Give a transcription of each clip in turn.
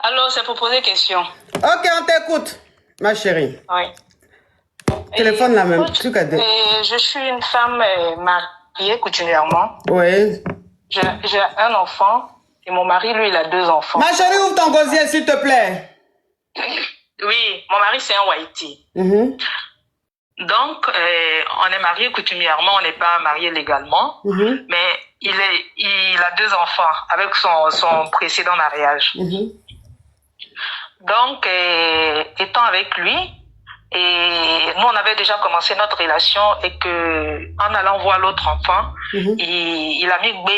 Alors, c'est pour poser question. Ok, on t'écoute, ma chérie. Oui. Téléphone la même. Coach, je suis une femme mariée coutumièrement. Oui. J'ai un enfant et mon mari, lui, il a 2 enfants. Ma chérie, ouvre ton gosier, s'il te plaît. Oui, mon mari, c'est un Waïti. Donc, on est mariés coutumièrement, on n'est pas mariés légalement, mais il a 2 enfants avec son précédent mariage. Donc, étant avec lui, et nous, on avait déjà commencé notre relation et que, en allant voir l'autre enfant, il a mis B,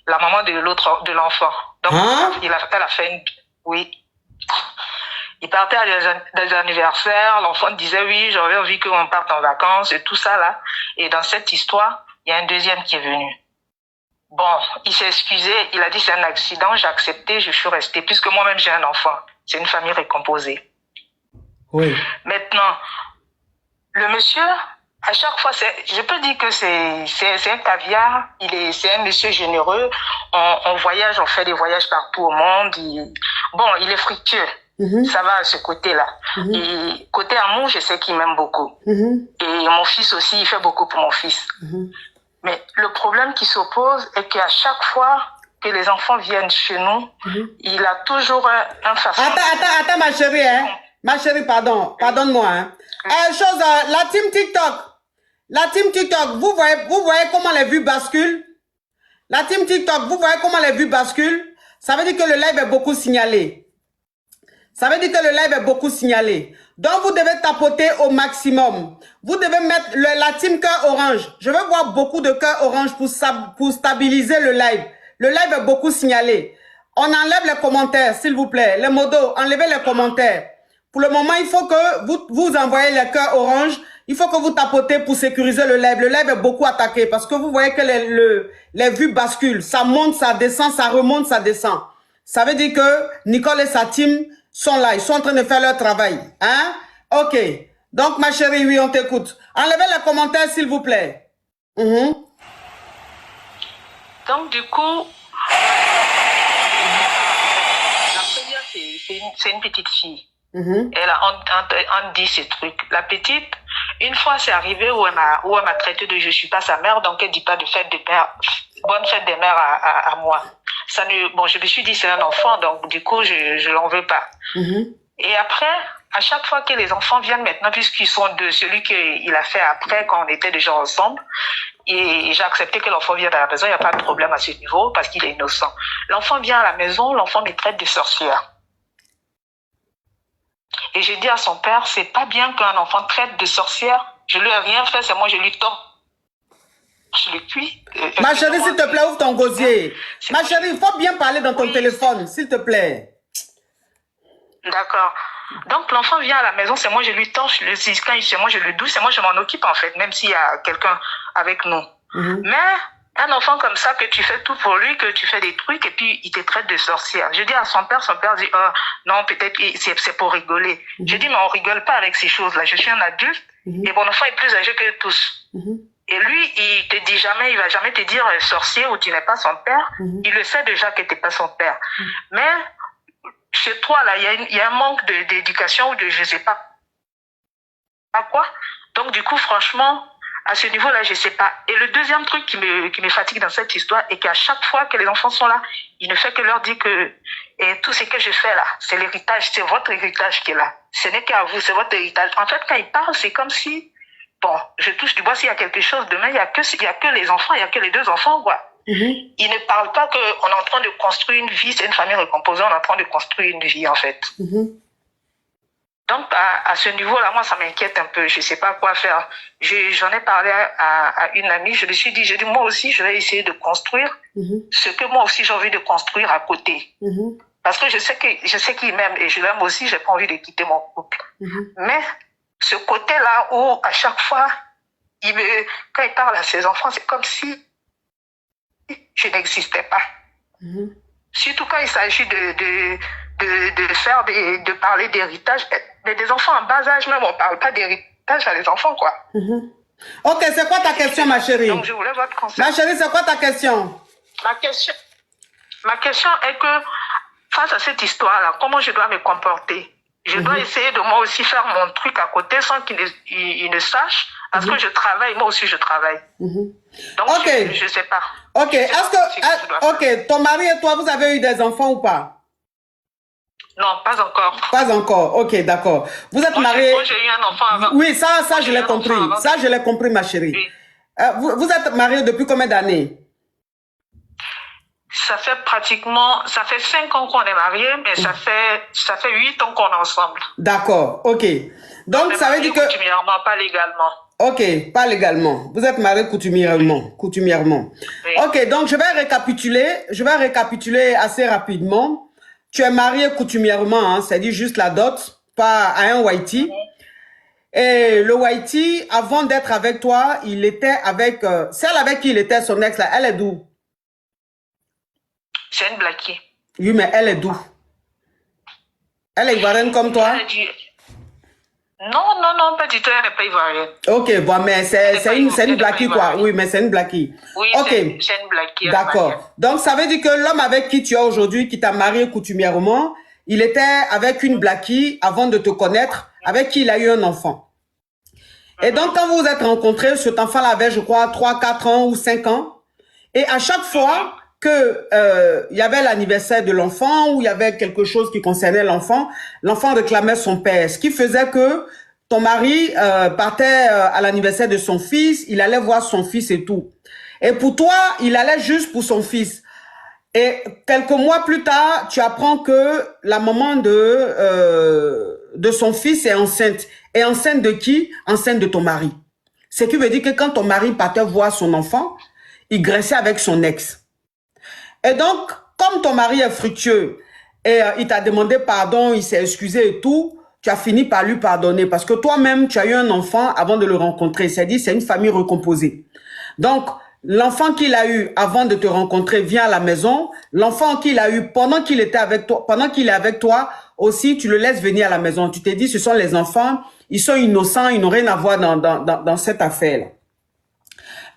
la maman de l'enfant. Donc, elle a fait une, oui. Il partait à des anniversaires, l'enfant disait oui, j'aurais envie qu'on parte en vacances et tout ça là. Et dans cette histoire, il y a un deuxième qui est venu. Bon, il s'est excusé, il a dit c'est un accident, j'ai accepté, je suis restée, puisque moi-même j'ai un enfant. C'est une famille récomposée. Oui. Maintenant, le monsieur, à chaque fois, je peux dire que c'est un caviar, c'est un monsieur généreux, on voyage, on fait des voyages partout au monde, il est fructueux. Ça va à ce côté-là. Et côté amour, je sais qu'il m'aime beaucoup. Et mon fils aussi, il fait beaucoup pour mon fils. Mais le problème qui s'oppose est qu'à chaque fois que les enfants viennent chez nous, il a toujours un façon... Attends, ma chérie, hein. Ma chérie, pardonne-moi, hein. La team TikTok, vous voyez comment les vues basculent? La team TikTok, vous voyez comment les vues basculent? Ça veut dire que le live est beaucoup signalé. Ça veut dire que le live est beaucoup signalé. Donc, vous devez tapoter au maximum. Vous devez mettre la team cœur orange. Je veux voir beaucoup de cœur orange pour stabiliser le live. Le live est beaucoup signalé. On enlève les commentaires, s'il vous plaît. Les modos, enlevez les commentaires. Pour le moment, il faut que vous envoyez les cœurs orange. Il faut que vous tapotez pour sécuriser le live. Le live est beaucoup attaqué parce que vous voyez que les vues basculent. Ça monte, ça descend, ça remonte, ça descend. Ça veut dire que Nicole et sa team sont là, ils sont en train de faire leur travail. Hein? Ok. Donc, ma chérie, oui, on t'écoute. Enlevez les commentaires, s'il vous plaît. Donc, du coup, la première, c'est une petite fille. Elle on dit ces trucs. La petite, une fois, c'est arrivé où elle m'a traité de je suis pas sa mère, donc elle dit pas de fête de mère, bonne fête des mères à moi. Je me suis dit c'est un enfant, donc du coup je l'en veux pas. Et après, à chaque fois que les enfants viennent maintenant, puisqu'ils sont de celui qu'il a fait après quand on était déjà ensemble, et j'ai accepté que l'enfant vienne à la maison, il n'y a pas de problème à ce niveau parce qu'il est innocent. L'enfant vient à la maison, l'enfant me traite de sorcière. Et j'ai dit à son père, c'est pas bien qu'un enfant traite de sorcière. Je lui ai rien fait, c'est moi je lui tords. Je le cuis. Ma chérie, s'il te plaît, ouvre ton gosier. Ma chérie, il faut bien parler dans ton téléphone, s'il te plaît. D'accord. Donc l'enfant vient à la maison, c'est moi je lui torche, quand c'est moi je le douche, c'est moi je m'en occupe en fait, même s'il y a quelqu'un avec nous. Mais un enfant comme ça que tu fais tout pour lui, que tu fais des trucs et puis il te traite de sorcière. Je dis à son père dit oh non, peut-être c'est pour rigoler. Je dis mais on rigole pas avec ces choses-là. Je suis un adulte et mon enfant est plus âgé que tous. Et lui, il va jamais te dire sorcier ou tu n'es pas son père. Il le sait déjà que tu n'es pas son père. Mais chez toi, là, il y a un manque d'éducation ou de je sais pas quoi. Donc, du coup, franchement, à ce niveau-là, je sais pas. Et le deuxième truc qui me fatigue dans cette histoire est qu'à chaque fois que les enfants sont là, il ne fait que leur dire que tout ce que je fais là, c'est l'héritage, c'est votre héritage qui est là. Ce n'est qu'à vous, c'est votre héritage. En fait, quand ils parlent, c'est comme si, bon, je touche du bois, s'il y a quelque chose, demain, il y a que les enfants, il y a que les 2 enfants, quoi. Ils ne parlent pas qu'on est en train de construire une vie, c'est une famille recomposée, on est en train de construire une vie, en fait. Donc, à ce niveau-là, moi, ça m'inquiète un peu. Je ne sais pas quoi faire. J'en ai parlé à une amie. Je me suis dit, moi aussi, je vais essayer de construire ce que moi aussi, j'ai envie de construire à côté. Parce que je sais qu'il m'aime et je l'aime aussi, j'ai pas envie de quitter mon couple. Mais ce côté-là où, à chaque fois, quand il parle à ses enfants, c'est comme si je n'existais pas. Surtout quand il s'agit de parler d'héritage. Mais des enfants en bas âge même, on ne parle pas d'héritage à les enfants, quoi. Ok, c'est quoi ta question, ma chérie? Donc, je voulais votre conseil. Ma chérie, c'est quoi ta question? Ma question est que face à cette histoire-là, comment je dois me comporter? Je dois essayer de moi aussi faire mon truc à côté sans qu'il ne sache, parce que je travaille, moi aussi je travaille. Donc, je ne sais pas. Ok, ok, ton mari et toi, vous avez eu des enfants ou pas? Non, pas encore. Pas encore, ok, d'accord. Vous êtes mariés. Moi, j'ai eu un enfant avant. Oui, ça je l'ai compris. Ça, je l'ai compris, ma chérie. Oui. Vous êtes mariés depuis combien d'années? Ça fait 5 ans qu'on est mariés, mais ça fait 8 ans qu'on est ensemble. D'accord, ok. Donc, ça veut dire que... Coutumièrement, pas légalement. Ok, pas légalement. Vous êtes mariés coutumièrement. Oui. Ok, donc je vais récapituler assez rapidement. Tu es marié coutumièrement, hein, c'est-à-dire juste la dot, pas à un Whitey. Et le Whitey, avant d'être avec toi, il était avec... celle avec qui il était, son ex, là, elle est d'où? C'est une Blackie. Oui, mais elle est d'où? Elle est ivoirienne comme toi? Non, pas du tout, elle n'est pas ivoirienne. Ok, bon, mais c'est une Blackie, quoi. Oui, mais c'est une Blackie. Oui, okay. C'est une Blackie. D'accord. Donc, ça veut dire que l'homme avec qui tu es aujourd'hui, qui t'a marié coutumièrement, il était avec une Blackie avant de te connaître, avec qui il a eu un enfant. Et donc, quand vous vous êtes rencontrés, cet enfant-là avait, je crois, 3, 4 ans ou 5 ans. Et à chaque fois que il y avait l'anniversaire de l'enfant ou il y avait quelque chose qui concernait l'enfant réclamait son père. Ce qui faisait que ton mari partait à l'anniversaire de son fils, il allait voir son fils et tout. Et pour toi, il allait juste pour son fils. Et quelques mois plus tard, tu apprends que la maman de son fils est enceinte. Et enceinte de qui? Enceinte de ton mari. Ce qui veut dire que quand ton mari partait voir son enfant, il graissait avec son ex. Et donc, comme ton mari est fructueux et il t'a demandé pardon, il s'est excusé et tout, tu as fini par lui pardonner parce que toi-même, tu as eu un enfant avant de le rencontrer. C'est-à-dire, c'est une famille recomposée. Donc, l'enfant qu'il a eu avant de te rencontrer vient à la maison. L'enfant qu'il a eu pendant qu'il était avec toi, pendant qu'il est avec toi, aussi, tu le laisses venir à la maison. Tu t'es dit, ce sont les enfants, ils sont innocents, ils n'ont rien à voir dans cette affaire-là.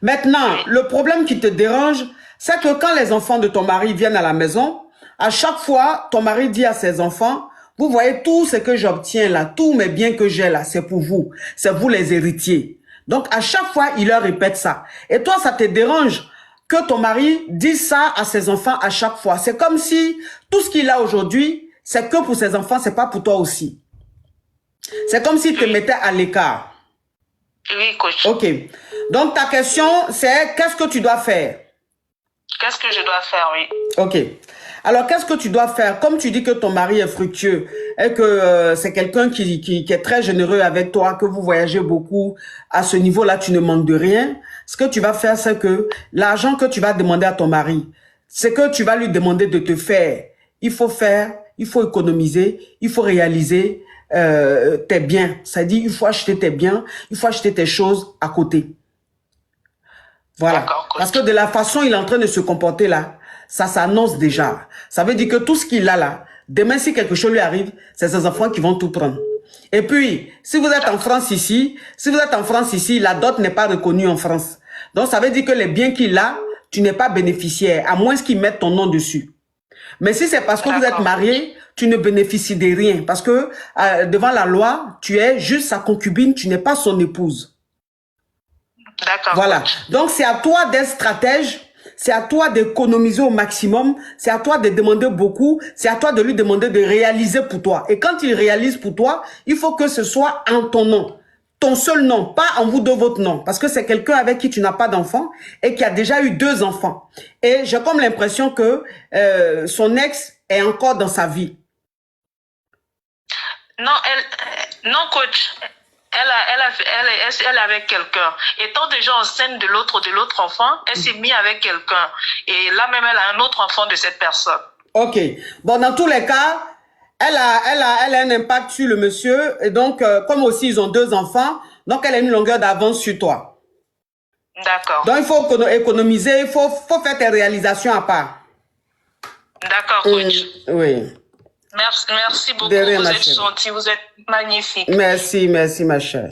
Maintenant, le problème qui te dérange, c'est que quand les enfants de ton mari viennent à la maison, à chaque fois, ton mari dit à ses enfants, vous voyez tout ce que j'obtiens là, tous mes biens que j'ai là, c'est pour vous. C'est vous les héritiers. Donc, à chaque fois, il leur répète ça. Et toi, ça te dérange que ton mari dise ça à ses enfants à chaque fois. C'est comme si tout ce qu'il a aujourd'hui, c'est que pour ses enfants, c'est pas pour toi aussi. C'est comme s'il te mettait à l'écart. Oui, coach. Ok. Donc, ta question, c'est qu'est-ce que tu dois faire? Qu'est-ce que je dois faire, oui. Ok. Alors, qu'est-ce que tu dois faire? Comme tu dis que ton mari est fructueux et que c'est quelqu'un qui est très généreux avec toi, que vous voyagez beaucoup, à ce niveau-là, tu ne manques de rien. Ce que tu vas faire, c'est que l'argent que tu vas demander à ton mari, c'est que tu vas lui demander de te faire. Il faut économiser, il faut réaliser tes biens. C'est-à-dire, il faut acheter tes biens, il faut acheter tes choses à côté. Voilà. Parce que de la façon il est en train de se comporter là, ça s'annonce déjà. Ça veut dire que tout ce qu'il a là, demain si quelque chose lui arrive, c'est ses enfants qui vont tout prendre. Et puis, si vous êtes en France ici, la dot n'est pas reconnue en France. Donc ça veut dire que les biens qu'il a, tu n'es pas bénéficiaire, à moins qu'ils mettent ton nom dessus. Mais si c'est parce que vous êtes marié, tu ne bénéficies de rien. Parce que devant la loi, tu es juste sa concubine, tu n'es pas son épouse. D'accord. Voilà. Donc, c'est à toi d'être stratège. C'est à toi d'économiser au maximum. C'est à toi de demander beaucoup. C'est à toi de lui demander de réaliser pour toi. Et quand il réalise pour toi, il faut que ce soit en ton nom. Ton seul nom, pas en vous de votre nom. Parce que c'est quelqu'un avec qui tu n'as pas d'enfant et qui a déjà eu 2 enfants. Et j'ai comme l'impression que son ex est encore dans sa vie. Non, non, coach. Elle est avec quelqu'un. Étant déjà enceinte de l'autre enfant, elle s'est mise avec quelqu'un. Et là même, elle a un autre enfant de cette personne. Ok. Bon, dans tous les cas, elle a un impact sur le monsieur. Et donc, comme aussi ils ont 2 enfants, donc elle a une longueur d'avance sur toi. D'accord. Donc, il faut économiser, il faut faire tes réalisations à part. D'accord, coach. Oui. Merci beaucoup, vous êtes gentil, vous êtes magnifique. Merci, ma chère.